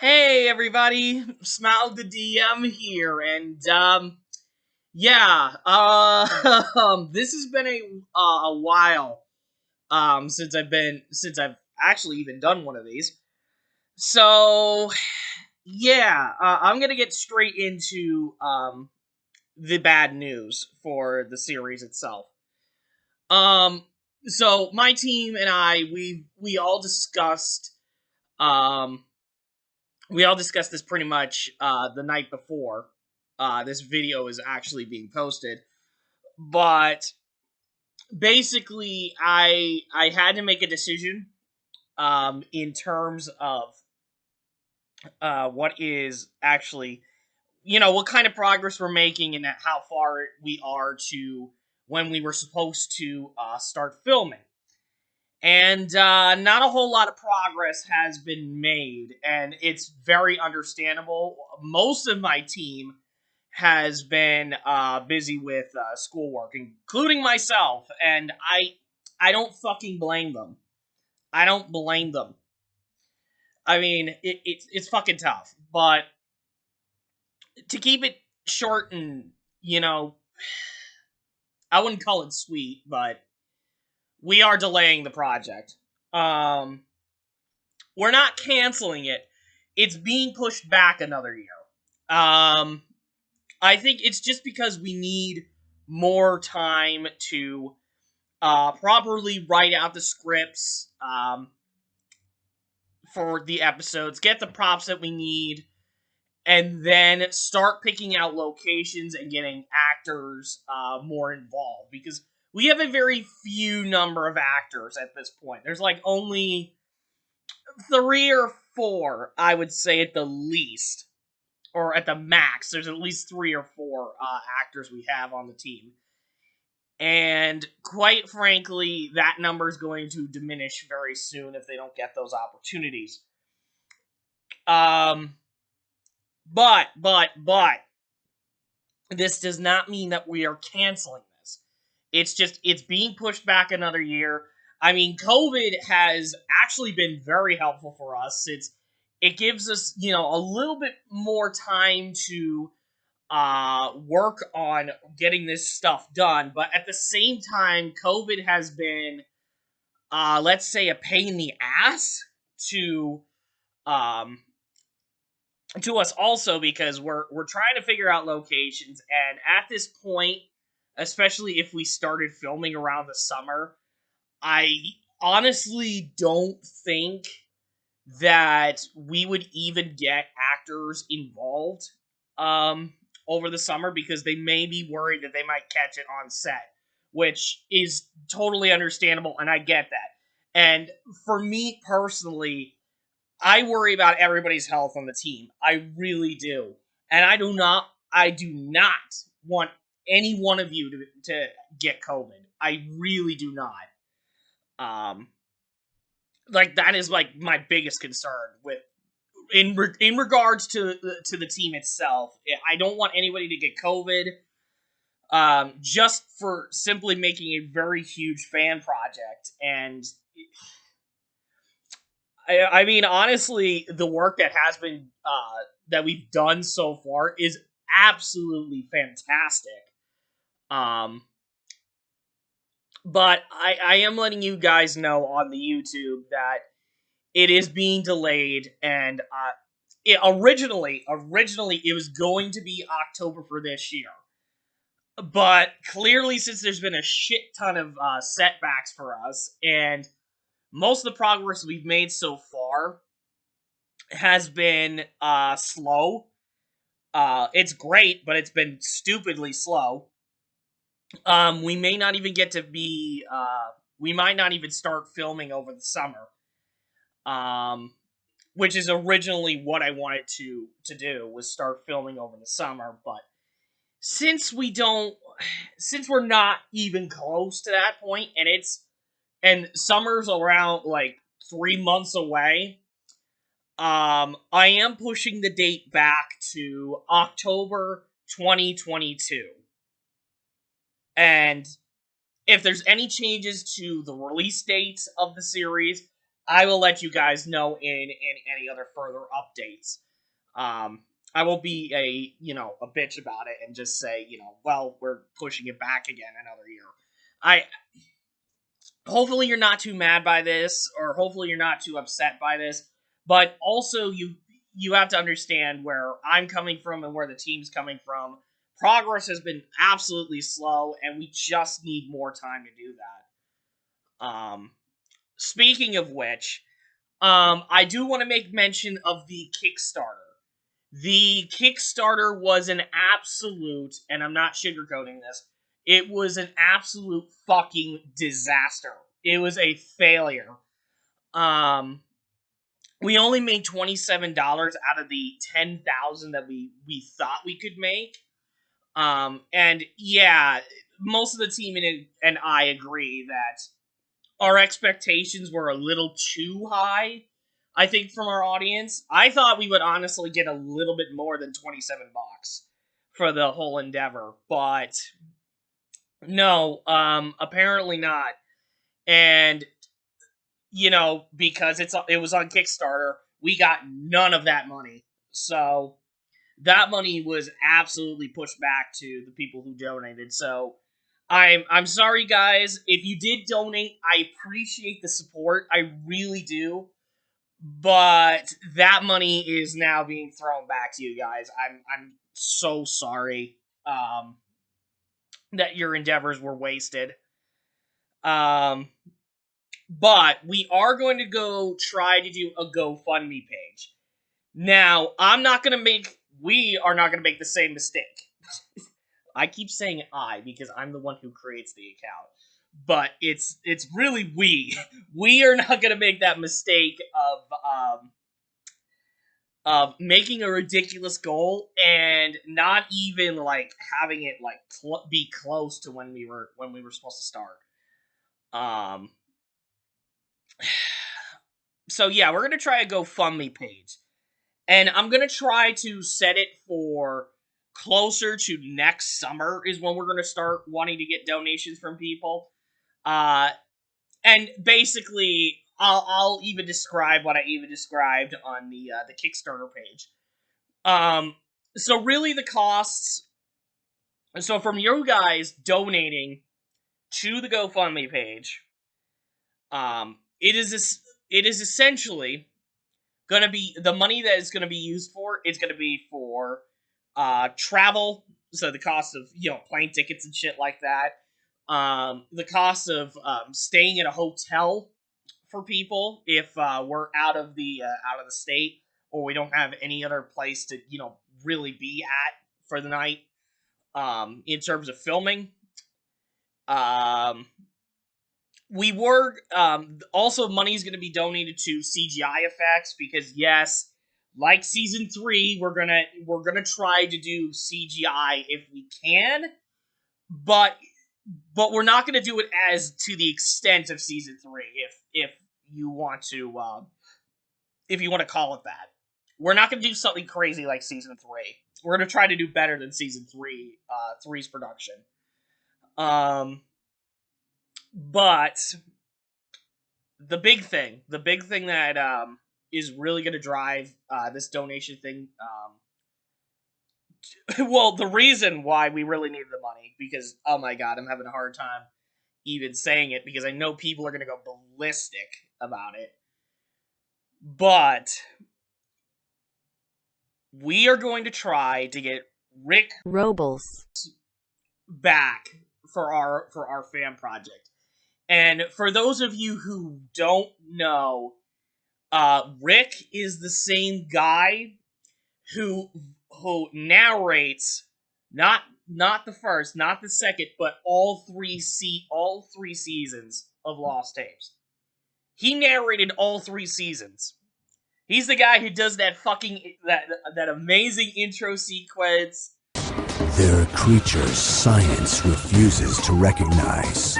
Hey everybody, Smile the DM here, and yeah, this has been a while since I've actually even done one of these. So yeah, I'm gonna get straight into the bad news for the series itself. Um, so my team and I, we all discussed um this pretty much the night before this video is actually being posted. But basically, I had to make a decision in terms of what is actually, what kind of progress we're making and how far we are to when we were supposed to start filming. And not a whole lot of progress has been made, and it's very understandable. Most of my team has been busy with schoolwork, including myself, and I don't fucking blame them. I don't blame them. I mean, it's fucking tough, but to keep it short and I wouldn't call it sweet, but we are delaying the project. Um, we're not canceling it. It's being pushed back another year. Um, I think it's just because we need more time to properly write out the scripts for the episodes, get the props that we need, and then start picking out locations and getting actors more involved. Because we have a very few number of actors at this point. There's like only three or four, I would say, at the least, or at the max. There's at least three or four actors we have on the team. And quite frankly, that number is going to diminish very soon if they don't get those opportunities. Um, but, this does not mean that we are canceling this. It's just, it's being pushed back another year. I mean, COVID has actually been very helpful for us. It gives us, a little bit more time to work on getting this stuff done. But at the same time, COVID has been, let's say, a pain in the ass to um to us also, because we're trying to figure out locations, and at this point, especially if we started filming around the summer, I honestly don't think that we would even get actors involved um over the summer, because they may be worried that they might catch it on set, which is totally understandable, and I get that. And for me personally, I worry about everybody's health on the team. I really do. And I do not want any one of you to get COVID. I really do not. Um like, that is like my biggest concern with in regards to the team itself. I don't want anybody to get COVID. Just for simply making a very huge fan project. And I mean, honestly, the work that has been that we've done so far is absolutely fantastic. Um, but I am letting you guys know on the YouTube that it is being delayed, and originally it was going to be October for this year. But clearly, since there's been a shit ton of setbacks for us, and most of the progress we've made so far has been slow. It's great, but it's been stupidly slow. We may not even get to be. We might not even start filming over the summer. Um, which is originally what I wanted to do, was start filming over the summer. But since we don't, since we're not even close to that point, and summer's around like 3 months away. I am pushing the date back to October 2022. And if there's any changes to the release dates of the series, I will let you guys know in any other further updates. I won't be a bitch about it and just say, well, we're pushing it back again another year. Hopefully you're not too mad by this, or hopefully you're not too upset by this, but also you have to understand where I'm coming from and where the team's coming from. Progress has been absolutely slow, and we just need more time to do that. Speaking of which, I do want to make mention of the Kickstarter. The Kickstarter was an absolute, and I'm not sugarcoating this, it was an absolute fucking disaster. It was a failure. We only made $27 out of the $10,000 that we thought we could make. And yeah, most of the team and I agree that our expectations were a little too high, I think, from our audience. I thought we would honestly get a little bit more than $27 for the whole endeavor, but no, apparently not. And because it was on Kickstarter, we got none of that money. So that money was absolutely pushed back to the people who donated. So I'm sorry, guys. If you did donate, I appreciate the support. I really do. But that money is now being thrown back to you guys. I'm so sorry that your endeavors were wasted. But we are going to go try to do a GoFundMe page. Now, we are not going to make the same mistake. I keep saying I because I'm the one who creates the account. But it's really we. We are not going to make that mistake of making a ridiculous goal and not even like having it like be close to when we were supposed to start. So yeah, we're going to try a GoFundMe page. And I'm going to try to set it for closer to next summer is when we're going to start wanting to get donations from people. And basically, I'll even describe what I even described on the Kickstarter page. So really the costs, so from you guys donating to the GoFundMe page, it is essentially going to be, the money that is going to be used for, it's going to be for travel, so the cost of, plane tickets and shit like that. The cost of staying at a hotel for people if we're out of the state, or we don't have any other place to really be at for the night. In terms of filming, we were also money is going to be donated to CGI effects because yes, like season 3, we're gonna try to do CGI if we can, but we're not going to do it as to the extent of season 3. If you want to call it that, we're not going to do something crazy like season 3. We're going to try to do better than season 3's production. But the big thing that is really going to drive this donation thing. Well, the reason why we really need the money, because, oh my god, I'm having a hard time even saying it, because I know people are going to go ballistic about it. But we are going to try to get Rick Robles back for our fan project. And for those of you who don't know, Rick is the same guy who narrates not the first, not the second, but all three seasons of Lost Tapes. He narrated all 3 seasons. He's the guy who does that that amazing intro sequence. There are creatures science refuses to recognize.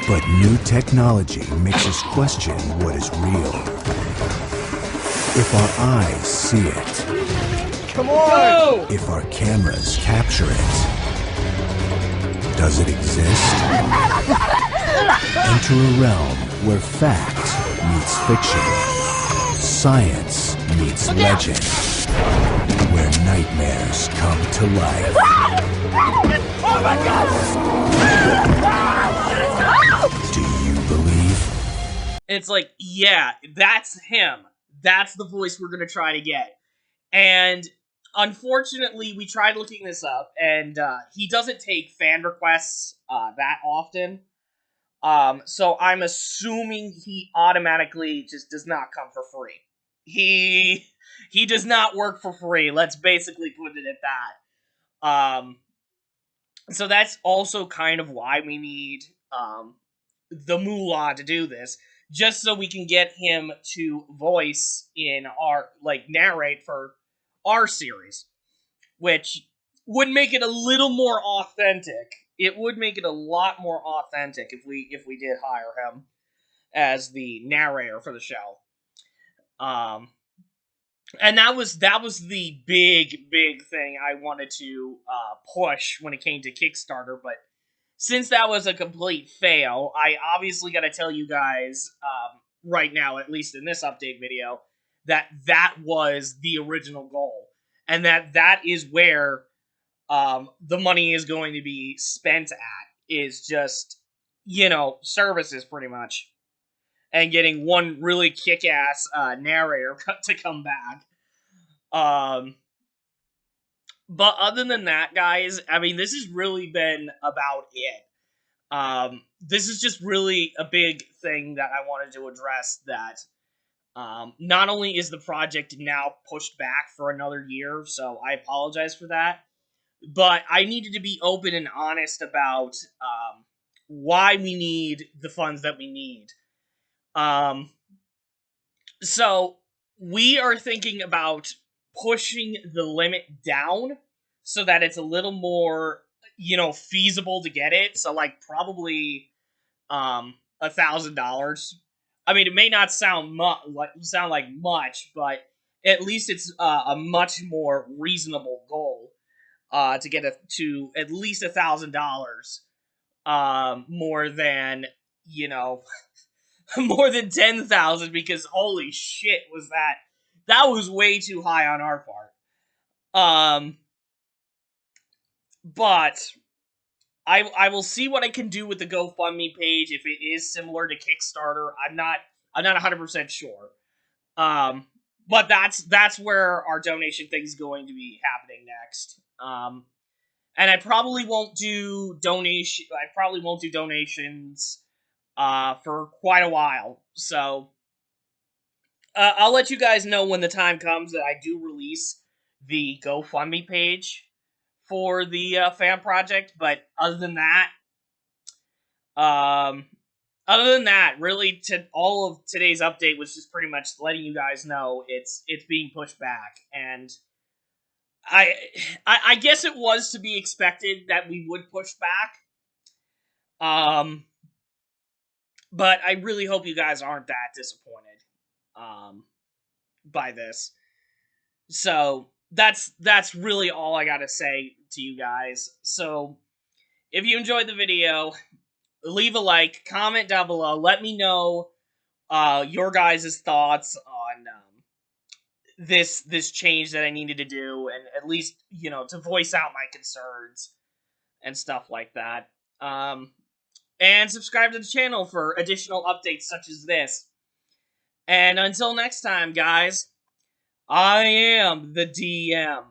But new technology makes us question what is real. If our eyes see it, come on! If our cameras capture it, does it exist? Enter a realm where fact meets fiction. Science meets legend. Where nightmares come to life. Oh my God! Do you believe? It's like, yeah, that's him. That's the voice we're gonna try to get. And unfortunately, we tried looking this up, and he doesn't take fan requests that often. So I'm assuming he automatically just does not come for free. He does not work for free. Let's basically put it at that. So that's also kind of why we need the moolah to do this, just so we can get him to voice in our narrate for our series, which would make it a little more authentic. It would make it a lot more authentic if we did hire him as the narrator for the show. And that was the big thing I wanted to push when it came to Kickstarter, but since that was a complete fail, I obviously got to tell you guys right now, at least in this update video, that that was the original goal, and that is where the money is going to be spent at, is just, services pretty much, and getting one really kick-ass narrator to come back. But other than that, guys, I mean, this has really been about it. This is just really a big thing that I wanted to address, that not only is the project now pushed back for another year, so I apologize for that, but I needed to be open and honest about why we need the funds that we need. So we are thinking about pushing the limit down so that it's a little more, feasible to get it. So probably $1,000. I mean, it may not sound like much, but at least it's a much more reasonable goal to get to at least $1,000, more than more than 10,000, because holy shit, that was way too high on our part. But I will see what I can do with the GoFundMe page if it is similar to Kickstarter. I'm not 100% sure. But that's where our donation thing is going to be happening next. And I probably won't do donations for quite a while. So I'll let you guys know when the time comes that I do release the GoFundMe page for the fan project. But um, other than that, really, all of today's update was just pretty much letting you guys know it's being pushed back, and I guess it was to be expected that we would push back. But I really hope you guys aren't that disappointed by this. So that's really all I gotta say to you guys. So if you enjoyed the video, leave a like, comment down below, let me know your guys' thoughts on this change that I needed to do, and at least, to voice out my concerns and stuff like that. And subscribe to the channel for additional updates such as this. And until next time, guys, I am the DM.